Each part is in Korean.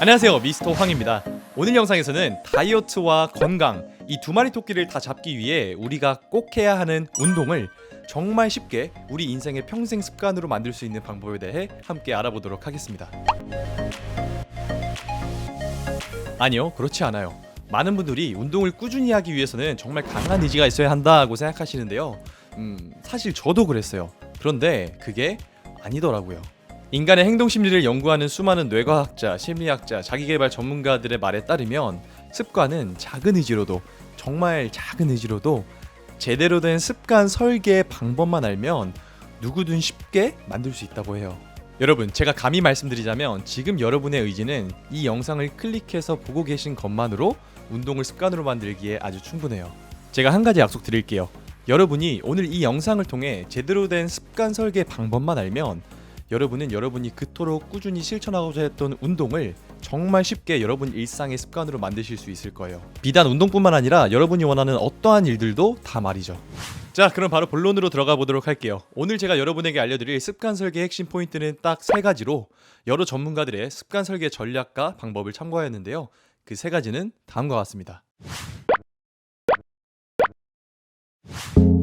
안녕하세요, 미스터 황입니다. 오늘 영상에서는 다이어트와 건강 이 두 마리 토끼를 다 잡기 위해 우리가 꼭 해야 하는 운동을 정말 쉽게 우리 인생의 평생 습관으로 만들 수 있는 방법에 대해 함께 알아보도록 하겠습니다. 아니요, 그렇지 않아요. 많은 분들이 운동을 꾸준히 하기 위해서는 정말 강한 의지가 있어야 한다고 생각하시는데요. 사실 저도 그랬어요. 그런데 그게 아니더라고요. 인간의 행동 심리를 연구하는 수많은 뇌과학자, 심리학자, 자기계발 전문가들의 말에 따르면 습관은 작은 의지로도, 정말 작은 의지로도 제대로 된 습관 설계 방법만 알면 누구든 쉽게 만들 수 있다고 해요. 여러분, 제가 감히 말씀드리자면 지금 여러분의 의지는 이 영상을 클릭해서 보고 계신 것만으로 운동을 습관으로 만들기에 아주 충분해요. 제가 한 가지 약속 드릴게요. 여러분이 오늘 이 영상을 통해 제대로 된 습관 설계 방법만 알면 여러분은 여러분이 그토록 꾸준히 실천하고자 했던 운동을 정말 쉽게 여러분 일상의 습관으로 만드실 수 있을 거예요. 비단 운동뿐만 아니라 여러분이 원하는 어떠한 일들도 다 말이죠. 자, 그럼 바로 본론으로 들어가 보도록 할게요. 오늘 제가 여러분에게 알려드릴 습관 설계 핵심 포인트는 딱 3가지로 여러 전문가들의 습관 설계 전략과 방법을 참고하였는데요. 그 3가지는 다음과 같습니다.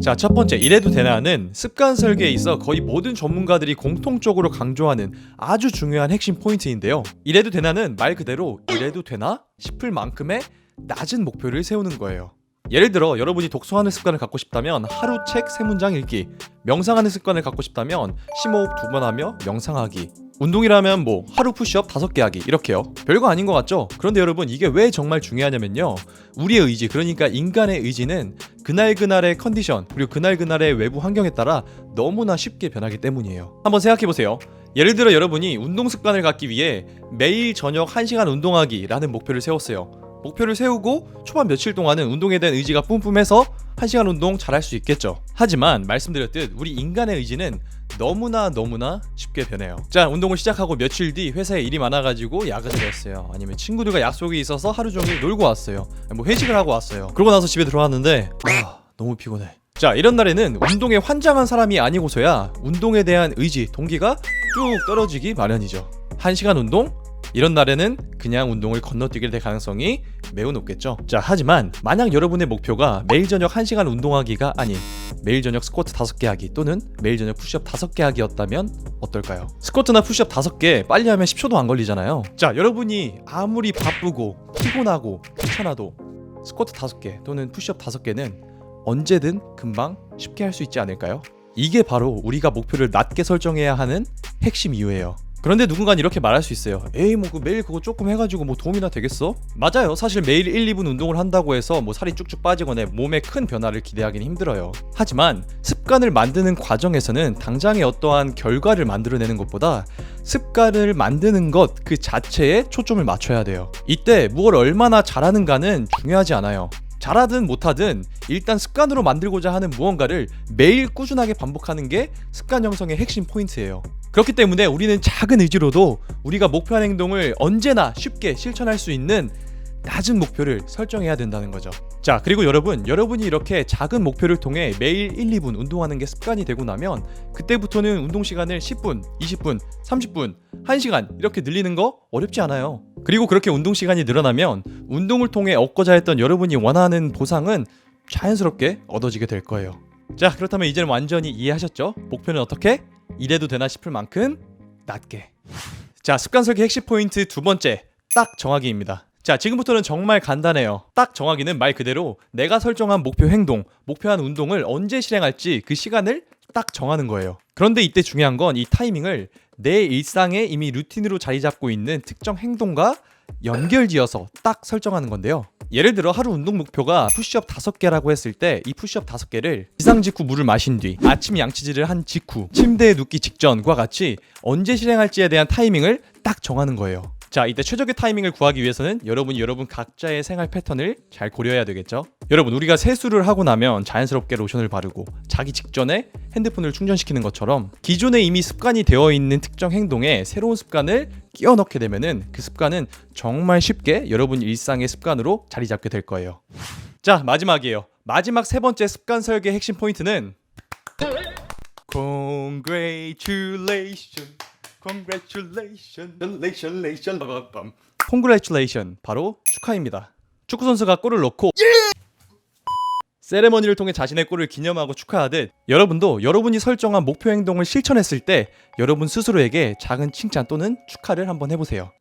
자, 첫 번째, 이래도 되나는 습관 설계에 있어 거의 모든 전문가들이 공통적으로 강조하는 아주 중요한 핵심 포인트인데요. 이래도 되나는 말 그대로 이래도 되나 싶을 만큼의 낮은 목표를 세우는 거예요. 예를 들어 여러분이 독서하는 습관을 갖고 싶다면 하루 책 3문장 읽기, 명상하는 습관을 갖고 싶다면 심호흡 2번 하며 명상하기, 운동이라면 하루 푸시업 5개 하기, 이렇게요. 별거 아닌 것 같죠? 그런데 여러분, 이게 왜 정말 중요하냐면요, 우리의 의지, 그러니까 인간의 의지는 그날그날의 컨디션 그리고 그날그날의 외부 환경에 따라 너무나 쉽게 변하기 때문이에요. 한번 생각해보세요. 예를 들어 여러분이 운동 습관을 갖기 위해 매일 저녁 1시간 운동하기 라는 목표를 세웠어요. 목표를 세우고 초반 며칠 동안은 운동에 대한 의지가 뿜뿜해서 1시간 운동 잘할 수 있겠죠. 하지만 말씀드렸듯 우리 인간의 의지는 너무나 쉽게 변해요. 자, 운동을 시작하고 며칠 뒤 회사에 일이 많아가지고 야근을 했어요. 아니면 친구들과 약속이 있어서 하루 종일 놀고 왔어요. 회식을 하고 왔어요. 그러고 나서 집에 들어왔는데 너무 피곤해. 자, 이런 날에는 운동에 환장한 사람이 아니고서야 운동에 대한 의지, 동기가 쭉 떨어지기 마련이죠. 1시간 운동? 이런 날에는 그냥 운동을 건너뛰게 될 가능성이 매우 높겠죠. 자, 하지만 만약 여러분의 목표가 매일 저녁 1시간 운동하기가 아닌 매일 저녁 스쿼트 5개 하기 또는 매일 저녁 푸시업 5개 하기였다면 어떨까요? 스쿼트나 푸시업 5개 빨리 하면 10초도 안 걸리잖아요. 자, 여러분이 아무리 바쁘고 피곤하고 귀찮아도 스쿼트 5개 또는 푸시업 5개는 언제든 금방 쉽게 할 수 있지 않을까요? 이게 바로 우리가 목표를 낮게 설정해야 하는 핵심 이유예요. 그런데 누군가는 이렇게 말할 수 있어요. 에이, 매일 그거 조금 해가지고 도움이나 되겠어? 맞아요. 사실 매일 1, 2분 운동을 한다고 해서 살이 쭉쭉 빠지거나 몸에 큰 변화를 기대하기는 힘들어요. 하지만 습관을 만드는 과정에서는 당장의 어떠한 결과를 만들어내는 것보다 습관을 만드는 것 그 자체에 초점을 맞춰야 돼요. 이때 무엇을 얼마나 잘하는가는 중요하지 않아요. 잘하든 못하든 일단 습관으로 만들고자 하는 무언가를 매일 꾸준하게 반복하는 게 습관 형성의 핵심 포인트예요. 그렇기 때문에 우리는 작은 의지로도 우리가 목표한 행동을 언제나 쉽게 실천할 수 있는 낮은 목표를 설정해야 된다는 거죠. 자, 그리고 여러분이 이렇게 작은 목표를 통해 매일 1, 2분 운동하는 게 습관이 되고 나면 그때부터는 운동 시간을 10분, 20분, 30분, 1시간 이렇게 늘리는 거 어렵지 않아요. 그리고 그렇게 운동 시간이 늘어나면 운동을 통해 얻고자 했던 여러분이 원하는 보상은 자연스럽게 얻어지게 될 거예요. 자, 그렇다면 이제는 완전히 이해하셨죠? 목표는 어떻게? 이래도 되나 싶을 만큼 낮게. 자, 습관 설계 핵심 포인트 2번째, 딱 정하기입니다. 자, 지금부터는 정말 간단해요. 딱 정하기는 말 그대로 내가 설정한 목표 행동, 목표한 운동을 언제 실행할지 그 시간을 딱 정하는 거예요. 그런데 이때 중요한 건 이 타이밍을 내 일상에 이미 루틴으로 자리 잡고 있는 특정 행동과 연결지어서 딱 설정하는 건데요. 예를 들어 하루 운동 목표가 푸시업 5개라고 했을 때 이 푸시업 5개를 기상 직후 물을 마신 뒤, 아침 양치질을 한 직후, 침대에 눕기 직전과 같이 언제 실행할지에 대한 타이밍을 딱 정하는 거예요. 자, 이때 최적의 타이밍을 구하기 위해서는 여러분 각자의 생활 패턴을 잘 고려해야 되겠죠. 여러분, 우리가 세수를 하고 나면 자연스럽게 로션을 바르고 자기 직전에 핸드폰을 충전시키는 것처럼 기존에 이미 습관이 되어 있는 특정 행동에 새로운 습관을 끼워 넣게 되면은 그 습관은 정말 쉽게 여러분 일상의 습관으로 자리 잡게 될 거예요. 자, 마지막이에요. 마지막 3번째 습관 설계 핵심 포인트는 Congratulations. Congratulation, 바로 축하입니다. 축구 선수가 골을 넣고 세레머니를 통해 자신의 골을 기념하고 축하하듯 여러분도 여러분이 설정한 목표 행동을 실천했을 때 여러분 스스로에게 작은 칭찬 또는 축하를 한번 해보세요.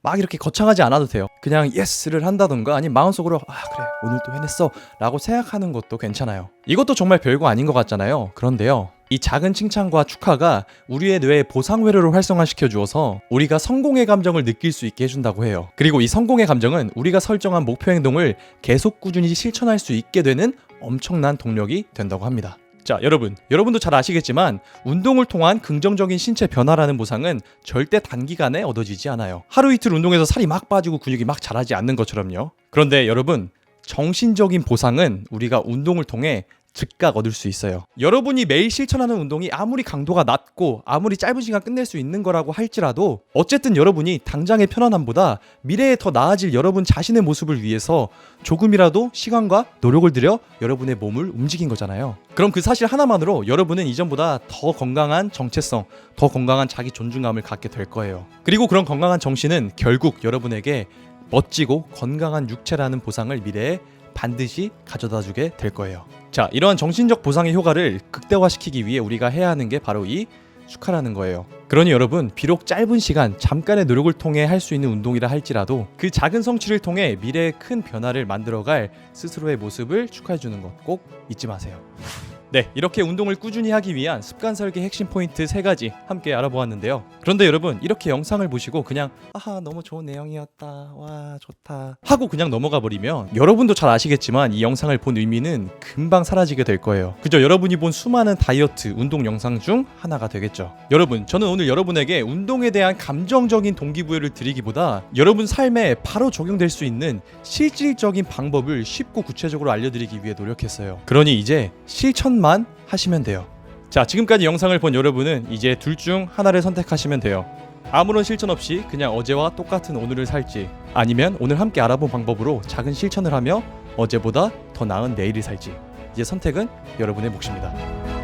막 이렇게 거창하지 않아도 돼요. 그냥 예스를 한다던가 아니면 마음속으로 그래 오늘 또 해냈어 라고 생각하는 것도 괜찮아요. 이것도 정말 별거 아닌 것 같잖아요. 그런데요, 이 작은 칭찬과 축하가 우리의 뇌에 보상 회로를 활성화시켜 주어서 우리가 성공의 감정을 느낄 수 있게 해준다고 해요. 그리고 이 성공의 감정은 우리가 설정한 목표 행동을 계속 꾸준히 실천할 수 있게 되는 엄청난 동력이 된다고 합니다. 자, 여러분도 잘 아시겠지만 운동을 통한 긍정적인 신체 변화라는 보상은 절대 단기간에 얻어지지 않아요. 하루 이틀 운동해서 살이 막 빠지고 근육이 막 자라지 않는 것처럼요. 그런데 여러분, 정신적인 보상은 우리가 운동을 통해 즉각 얻을 수 있어요. 여러분이 매일 실천하는 운동이 아무리 강도가 낮고 아무리 짧은 시간 끝낼 수 있는 거라고 할지라도 어쨌든 여러분이 당장의 편안함보다 미래에 더 나아질 여러분 자신의 모습을 위해서 조금이라도 시간과 노력을 들여 여러분의 몸을 움직인 거잖아요. 그럼 그 사실 하나만으로 여러분은 이전보다 더 건강한 정체성, 더 건강한 자기 존중감을 갖게 될 거예요. 그리고 그런 건강한 정신은 결국 여러분에게 멋지고 건강한 육체라는 보상을 미래에 반드시 가져다 주게 될 거예요. 자, 이러한 정신적 보상의 효과를 극대화시키기 위해 우리가 해야 하는 게 바로 이 축하라는 거예요. 그러니 여러분, 비록 짧은 시간 잠깐의 노력을 통해 할 수 있는 운동이라 할지라도 그 작은 성취를 통해 미래의 큰 변화를 만들어갈 스스로의 모습을 축하해 주는 것 꼭 잊지 마세요. 네, 이렇게 운동을 꾸준히 하기 위한 습관 설계 핵심 포인트 3가지 함께 알아보았는데요. 그런데 여러분, 이렇게 영상을 보시고 그냥 너무 좋은 내용이었다, 와 좋다 하고 그냥 넘어가 버리면 여러분도 잘 아시겠지만 이 영상을 본 의미는 금방 사라지게 될 거예요. 그저 여러분이 본 수많은 다이어트, 운동 영상 중 하나가 되겠죠. 여러분, 저는 오늘 여러분에게 운동에 대한 감정적인 동기부여를 드리기보다 여러분 삶에 바로 적용될 수 있는 실질적인 방법을 쉽고 구체적으로 알려드리기 위해 노력했어요. 그러니 이제 실천만 하시면 돼요. 자, 지금까지 영상을 본 여러분은 이제 둘 중 하나를 선택하시면 돼요. 아무런 실천 없이 그냥 어제와 똑같은 오늘을 살지, 아니면 오늘 함께 알아본 방법으로 작은 실천을 하며 어제보다 더 나은 내일을 살지. 이제 선택은 여러분의 몫입니다.